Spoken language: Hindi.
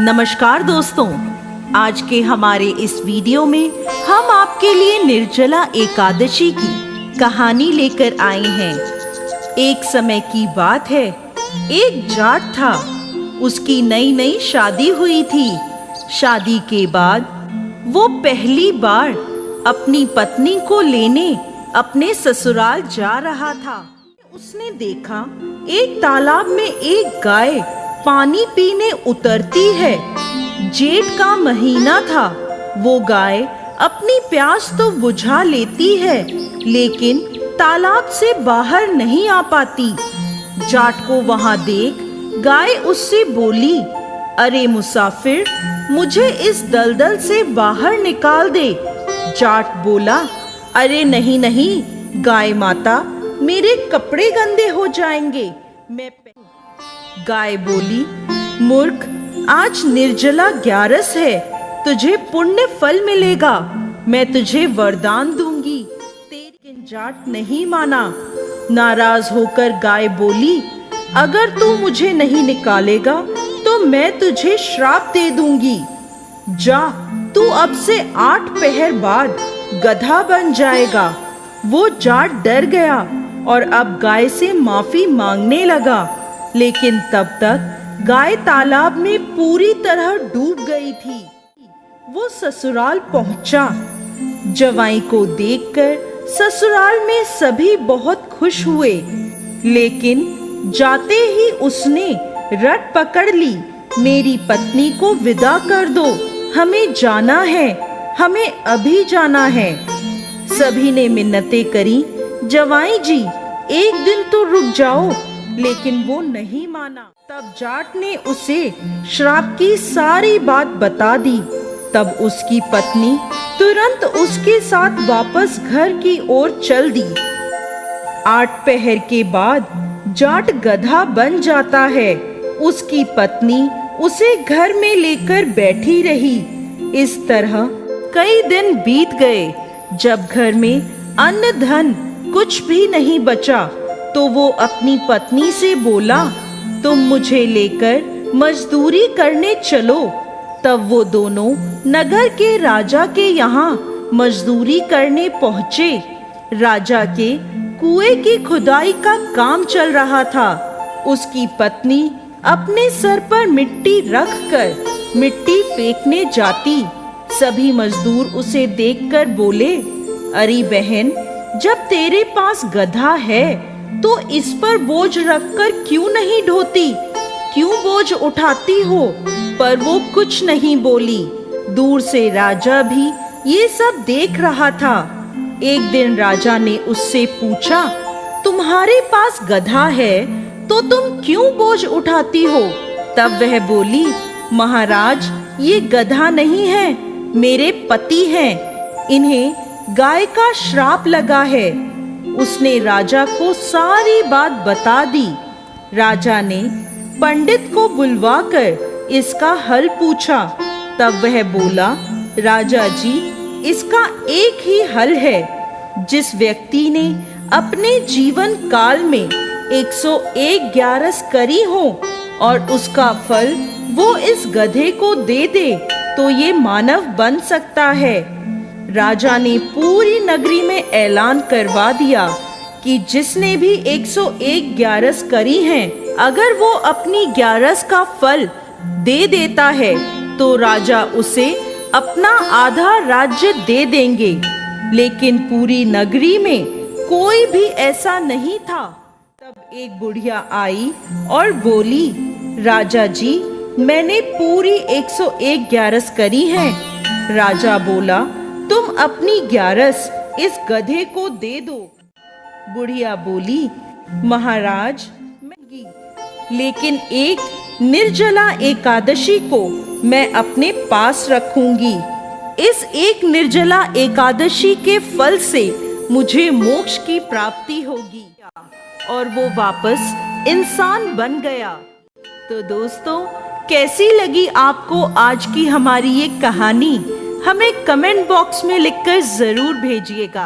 नमस्कार दोस्तों, आज के हमारे इस वीडियो में हम आपके लिए निर्जला एकादशी की कहानी लेकर आए हैं। एक समय की बात है, एक जाट था। उसकी नई नई शादी हुई थी। शादी के बाद वो पहली बार अपनी पत्नी को लेने अपने ससुराल जा रहा था। उसने देखा एक तालाब में एक गाय पानी पीने उतरती है। जेठ का महीना था। वो गाय अपनी प्यास तो बुझा लेती है, लेकिन तालाब से बाहर नहीं आ पाती। जाट को वहां देख गाय उससे बोली, अरे मुसाफिर, मुझे इस दलदल से बाहर निकाल दे। जाट बोला, अरे नहीं नहीं गाय माता, मेरे कपड़े गंदे हो जाएंगे। गाय बोली, मूर्ख, आज निर्जला 11 है, तुझे पुण्य फल मिलेगा, मैं तुझे वरदान दूंगी। तेरी जाट नहीं माना। नाराज होकर गाय बोली, अगर तू मुझे नहीं निकालेगा तो मैं तुझे श्राप दे दूंगी। जा, तू अब से 8 पहर बाद गधा बन जाएगा। वो जाट डर गया और अब गाय से माफी मांगने लगा, लेकिन तब तक गाय तालाब में पूरी तरह डूब गई थी। वो ससुराल पहुंचा। जवाई को देखकर ससुराल में सभी बहुत खुश हुए, लेकिन जाते ही उसने रट पकड़ ली, मेरी पत्नी को विदा कर दो, हमें जाना है, हमें अभी जाना है। सभी ने मिन्नतें करी, जवाई जी एक दिन तो रुक जाओ, लेकिन वो नहीं माना। तब जाट ने उसे श्राप की सारी बात बता दी। तब उसकी पत्नी तुरंत उसके साथ वापस घर की ओर चल दी। 8 पहर के बाद जाट गधा बन जाता है। उसकी पत्नी उसे घर में लेकर बैठी रही। इस तरह कई दिन बीत गए। जब घर में अन्न धन कुछ भी नहीं बचा, तो वो अपनी पत्नी से बोला, तुम मुझे लेकर मजदूरी करने चलो। तब वो दोनों नगर के राजा के यहाँ मजदूरी करने पहुँचे। राजा के कुएं की खुदाई का काम चल रहा था। उसकी पत्नी अपने सर पर मिट्टी रखकर मिट्टी फेंकने जाती। सभी मजदूर उसे देखकर बोले, अरे बहन, जब तेरे पास गधा है तो इस पर बोझ रखकर क्यों नहीं ढोती, क्यों बोझ उठाती हो? पर वो कुछ नहीं बोली। दूर से राजा भी ये सब देख रहा था। एक दिन राजा ने उससे पूछा, तुम्हारे पास गधा है तो तुम क्यों बोझ उठाती हो? तब वह बोली, महाराज, ये गधा नहीं है, मेरे पति हैं, इन्हें गाय का श्राप लगा है। उसने राजा को सारी बात बता दी। राजा ने पंडित को बुलवाकर इसका हल पूछा। तब वह बोला, राजा जी, इसका एक ही हल है। जिस व्यक्ति ने अपने जीवन काल में 101 ग्यारस करी हो और उसका फल वो इस गधे को दे दे, तो ये मानव बन सकता है। राजा ने पूरी नगरी में ऐलान करवा दिया कि जिसने भी 101 ग्यारस करी हैं, अगर वो अपनी ग्यारस का फल दे देता है तो राजा उसे अपना आधा राज्य दे देंगे। लेकिन पूरी नगरी में कोई भी ऐसा नहीं था। तब एक बुढ़िया आई और बोली, राजा जी, मैंने पूरी 101 ग्यारस करी है। राजा बोला, तुम अपनी ग्यारस इस गधे को दे दो। बुढ़िया बोली, महाराज, लेकिन एक निर्जला एकादशी को मैं अपने पास रखूंगी। इस एक निर्जला एकादशी के फल से मुझे मोक्ष की प्राप्ति होगी। और वो वापस इंसान बन गया। तो दोस्तों, कैसी लगी आपको आज की हमारी ये कहानी? हमें कमेंट बॉक्स में लिखकर जरूर भेजिएगा।